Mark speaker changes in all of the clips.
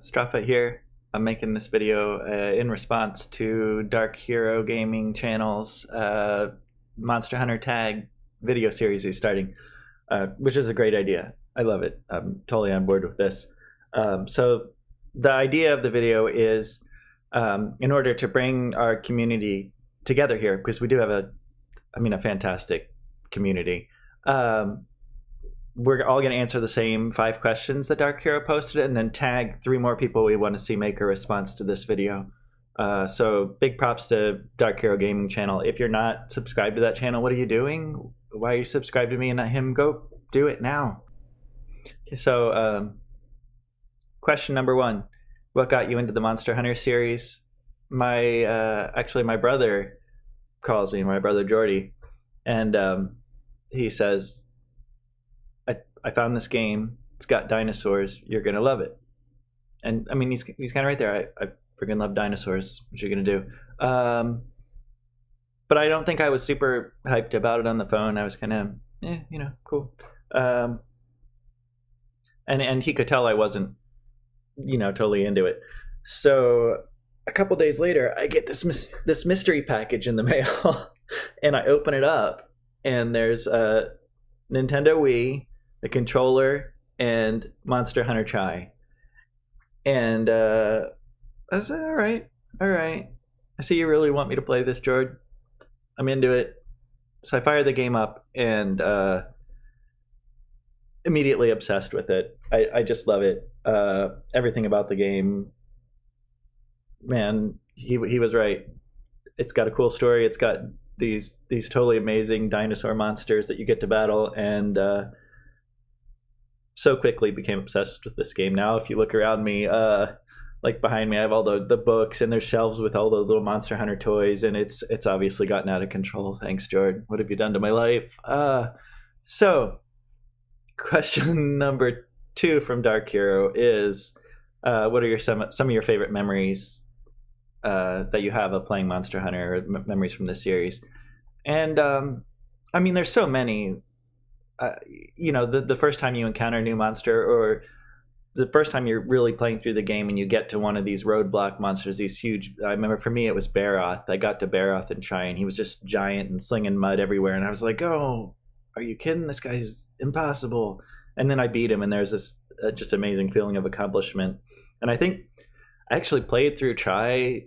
Speaker 1: Strawfoot here. I'm making this video in response to DarkHero Gaming Channel's Monster Hunter Tag video series he's starting, which is a great idea. I love it. I'm totally on board with this. So the idea of the video is in order to bring our community together here, because we do have a fantastic community. We're all going to answer the same 5 questions that DarkHero posted and then tag 3 more people we want to see make a response to this video. So big props to DarkHero Gaming Channel. If you're not subscribed to that channel, what are you doing? Why are you subscribed to me and not him? Go do it now. Okay, so question number 1. What got you into the Monster Hunter series? Actually, my brother calls me, my brother Jordy, and he says, I found this game. It's got dinosaurs. You're gonna love it. And I mean, he's kind of right there. I freaking love dinosaurs. What you gonna do? But I don't think I was super hyped about it on the phone. I was kind of, cool. And he could tell I wasn't, totally into it. So a couple days later, I get this mystery package in the mail, and I open it up, and there's a Nintendo Wii, the controller, and Monster Hunter Chai. And I said, all right. I see you really want me to play this, George. I'm into it. So I fire the game up and immediately obsessed with it. I just love it. Everything about the game. Man, he was right. It's got a cool story. It's got these totally amazing dinosaur monsters that you get to battle, and so quickly became obsessed with this game. Now if you look around me, like behind me, I have all the books, and there's shelves with all the little Monster Hunter toys, and it's obviously gotten out of control. Thanks, Jordan. What have you done to my life? So question number 2 from DarkHero is, what are some of your favorite memories that you have of playing Monster Hunter, or memories from this series? And there's so many. The first time you encounter a new monster, or the first time you're really playing through the game and you get to one of these roadblock monsters, these huge, I remember for me it was Barroth. I got to Barroth and Chai, and he was just giant and slinging mud everywhere, and I was like, oh, are you kidding? This guy's impossible. And then I beat him, and there's this just amazing feeling of accomplishment. And I think I actually played through Chai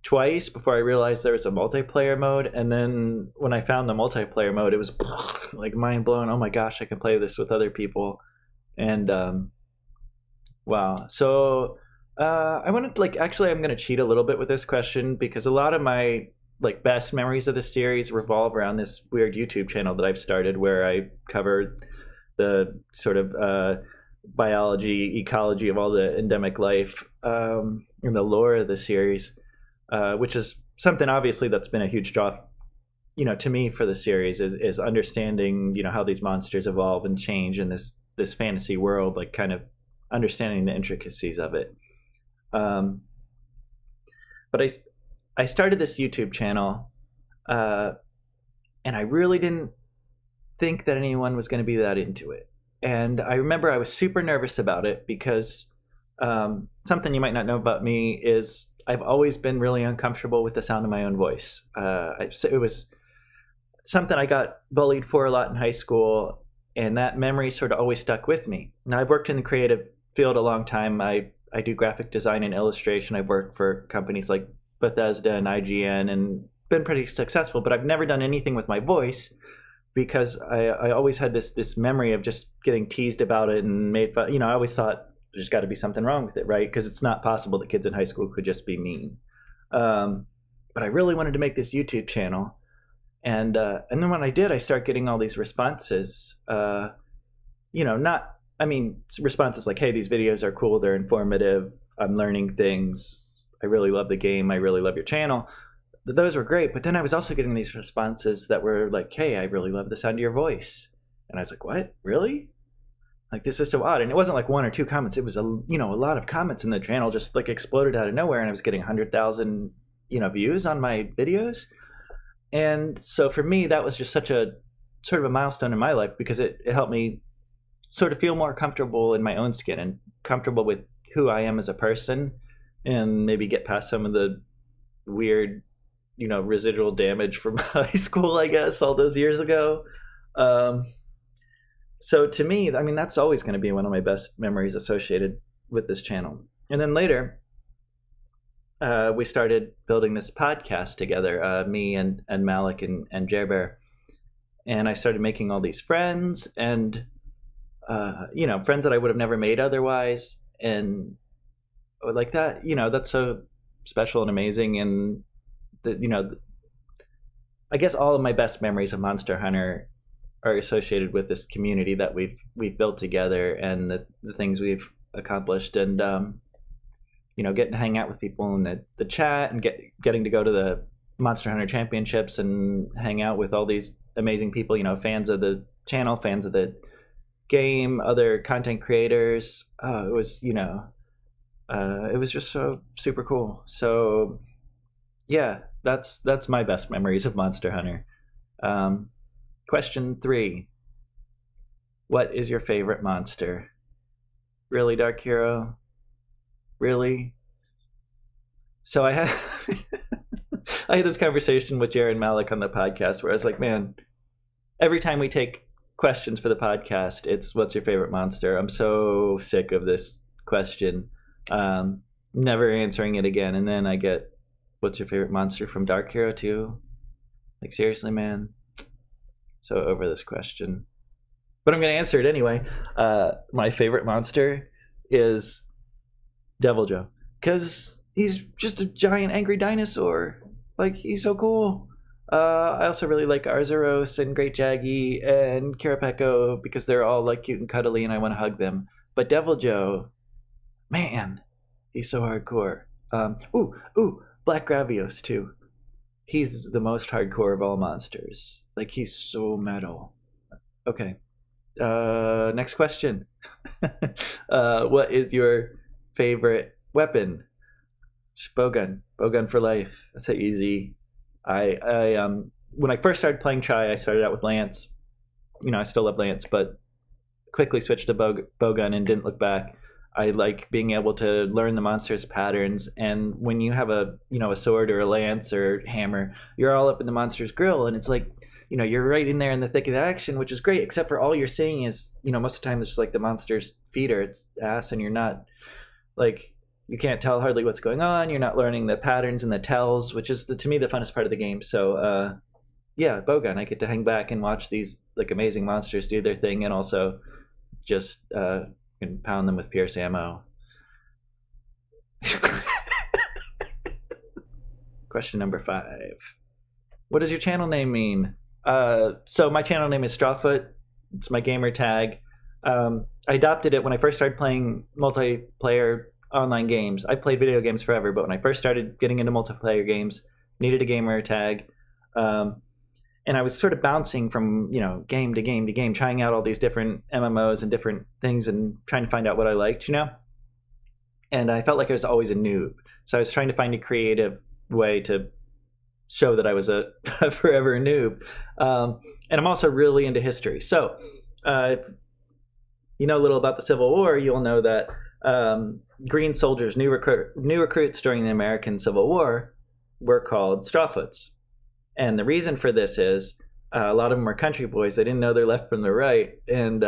Speaker 1: twice before I realized there was a multiplayer mode, and then when I found the multiplayer mode, it was like mind blown. Oh my gosh, I can play this with other people. And wow. So I wanted to, actually I'm going to cheat a little bit with this question, because a lot of my best memories of this series revolve around this weird YouTube channel that I've started, where I cover the sort of biology, ecology of all the endemic life, and the lore of the series. Which is something obviously that's been a huge draw, to me for the series, is understanding, how these monsters evolve and change in this fantasy world, kind of understanding the intricacies of it. But I started this YouTube channel, and I really didn't think that anyone was going to be that into it. And I remember I was super nervous about it, because something you might not know about me is I've always been really uncomfortable with the sound of my own voice. It was something I got bullied for a lot in high school, and that memory sort of always stuck with me. Now, I've worked in the creative field a long time. I do graphic design and illustration. I've worked for companies like Bethesda and IGN and been pretty successful, but I've never done anything with my voice, because I always had this memory of just getting teased about it and made fun. I always thought, there's got to be something wrong with it, right? Because it's not possible that kids in high school could just be mean. But I really wanted to make this YouTube channel, and then when I did, I started getting all these responses. Responses like, "Hey, these videos are cool. They're informative. I'm learning things. I really love the game. I really love your channel." Those were great. But then I was also getting these responses that were like, "Hey, I really love the sound of your voice," and I was like, "What? Really? This is so odd." And it wasn't 1 or 2 comments. It was a lot of comments, and the channel just exploded out of nowhere, and I was getting 100,000 views on my videos. And so for me, that was just such a sort of a milestone in my life, because it helped me sort of feel more comfortable in my own skin and comfortable with who I am as a person, and maybe get past some of the weird, residual damage from high school, I guess, all those years ago. Um, so to me, I mean, that's always going to be one of my best memories associated with this channel. And then later, we started building this podcast together, me and Malik and Jerbear. And I started making all these friends, and friends that I would have never made otherwise. And like that, that's so special and amazing. And I guess all of my best memories of Monster Hunter are associated with this community that we've built together, and the things we've accomplished, and getting to hang out with people in the chat, and getting to go to the Monster Hunter Championships and hang out with all these amazing people, fans of the channel, fans of the game, other content creators. It was just so super cool. So yeah, that's my best memories of Monster Hunter. Question 3. What is your favorite monster? Really, DarkHero? Really? So I had I had this conversation with Jared Malik on the podcast where I was like, man, every time we take questions for the podcast, it's what's your favorite monster? I'm so sick of this question. Never answering it again. And then I get, what's your favorite monster from DarkHero too? Like, seriously, man? So over this question. But I'm going to answer it anyway. My favorite monster is Deviljho, because he's just a giant angry dinosaur. Like, he's so cool. I also really like Arzuros and Great Jaggy and Kirapeko, because they're all like cute and cuddly and I want to hug them. But Deviljho, man, he's so hardcore. Black Gravios too. He's the most hardcore of all monsters. Like, he's so metal. Okay. Next question. What is your favorite weapon? Just bowgun. Bowgun for life. That's so easy. I when I first started playing Tri, I started out with Lance. I still love Lance, but quickly switched to bowgun and didn't look back. I like being able to learn the monster's patterns, and when you have a sword or a lance or hammer, you're all up in the monster's grill, and it's like, you're right in there in the thick of the action, which is great, except for all you're seeing is, most of the time it's just like the monster's feet or its ass, and you're not, like, you can't tell hardly what's going on. You're not learning the patterns and the tells, which is to me the funnest part of the game. So yeah, bowgun. I get to hang back and watch these like amazing monsters do their thing, and also just can pound them with Pierce ammo. Question number 5. What does your channel name mean? So my channel name is Strawfoot. It's my gamer tag. I adopted it when I first started playing multiplayer online games. I played video games forever, but when I first started getting into multiplayer games, needed a gamer tag. And I was sort of bouncing from, game to game to game, trying out all these different MMOs and different things and trying to find out what I liked, And I felt like I was always a noob. So I was trying to find a creative way to show that I was a forever noob. And I'm also really into history. So if you know a little about the Civil War, you'll know that green soldiers, new recruits during the American Civil War, were called Strawfoots. And the reason for this is a lot of them were country boys. They didn't know their left from their right. And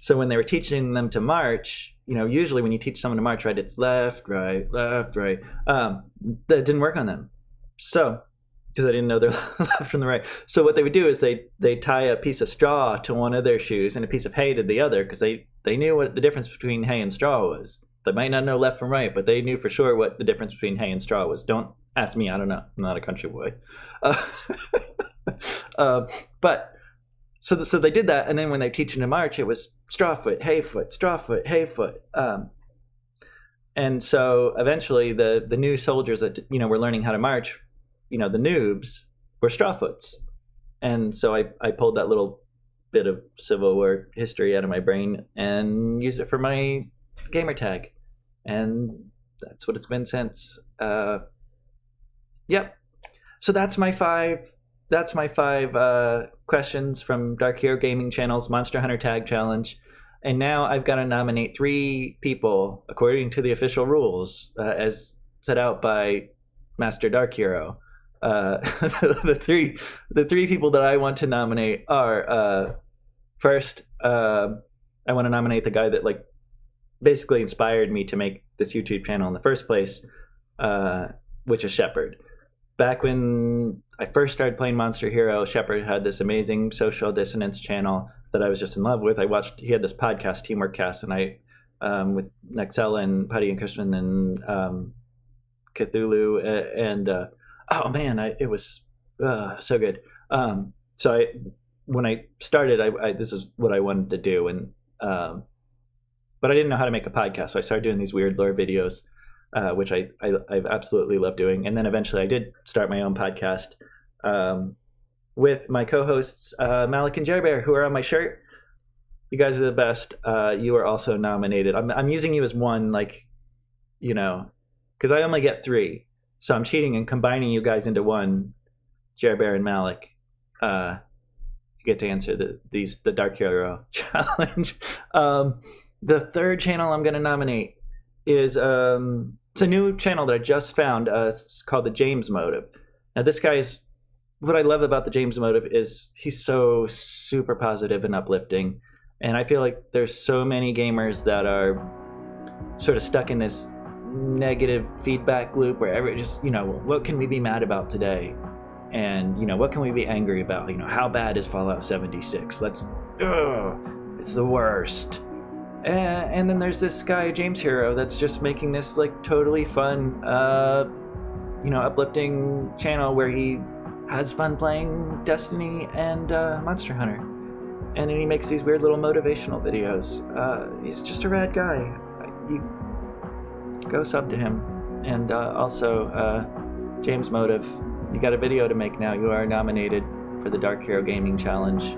Speaker 1: so when they were teaching them to march, usually when you teach someone to march, right, it's left, right, left, right. That didn't work on them. So, because they didn't know their left from the right. So what they would do is they tie a piece of straw to one of their shoes and a piece of hay to the other, because they knew what the difference between hay and straw was. They might not know left from right, but they knew for sure what the difference between hay and straw was. Don't ask me, I don't know. I'm not a country boy. But so they did that, and then when they're teaching to march, it was Strawfoot, Hayfoot, Strawfoot, Hayfoot. And so eventually the new soldiers that were learning how to march, the noobs, were Strawfoots. And so I pulled that little bit of Civil War history out of my brain and used it for my gamer tag, and that's what it's been since. Yep. So that's my 5 questions from DarkHero Gaming Channel's Monster Hunter Tag Challenge. And now I've got to nominate 3 people according to the official rules, as set out by Master DarkHero. The three people that I want to nominate are first. I want to nominate the guy that like basically inspired me to make this YouTube channel in the first place, which is Shepard. Back when I first started playing Monster Hero, Shepard had this amazing social dissonance channel that I was just in love with. He had this podcast, Teamwork Cast, and I, with Nexella and Putty and Christian and Cthulhu, and oh man, it was so good. So when I started, this is what I wanted to do, and but I didn't know how to make a podcast, so I started doing these weird lore videos, which I've absolutely loved doing. And then eventually I did start my own podcast with my co-hosts Malik and Jerry Bear, who are on my shirt. You guys are the best. You are also nominated. I'm using you as one, like, you know, because I only get 3, so I'm cheating and combining you guys into one. Jerry Bear and Malik. You get to answer the DarkHero challenge. The third channel I'm going to nominate is it's a new channel that I just found. It's called the James Motive. Now, this guy's, what I love about the James Motive is he's so super positive and uplifting. And I feel like there's so many gamers that are sort of stuck in this negative feedback loop where just, you know, what can we be mad about today? And, you know, what can we be angry about? You know, how bad is Fallout 76? It's the worst. And then there's this guy, James Hero, that's just making this like totally fun, you know, uplifting channel where he has fun playing Destiny and Monster Hunter. And then he makes these weird little motivational videos. He's just a rad guy. You go sub to him. And also, James Motive, you got a video to make now. You are nominated for the DarkHero Gaming Challenge,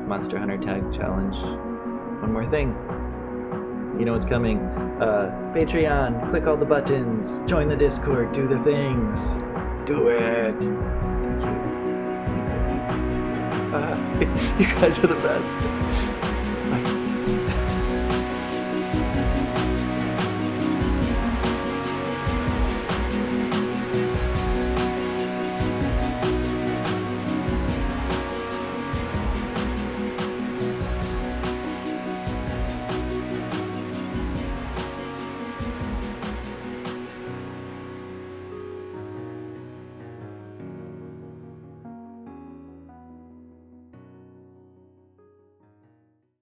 Speaker 1: Monster Hunter Tag Challenge. One more thing. You know what's coming. Patreon, click all the buttons, join the Discord, do the things. Do it. Thank you. You guys are the best. Bye.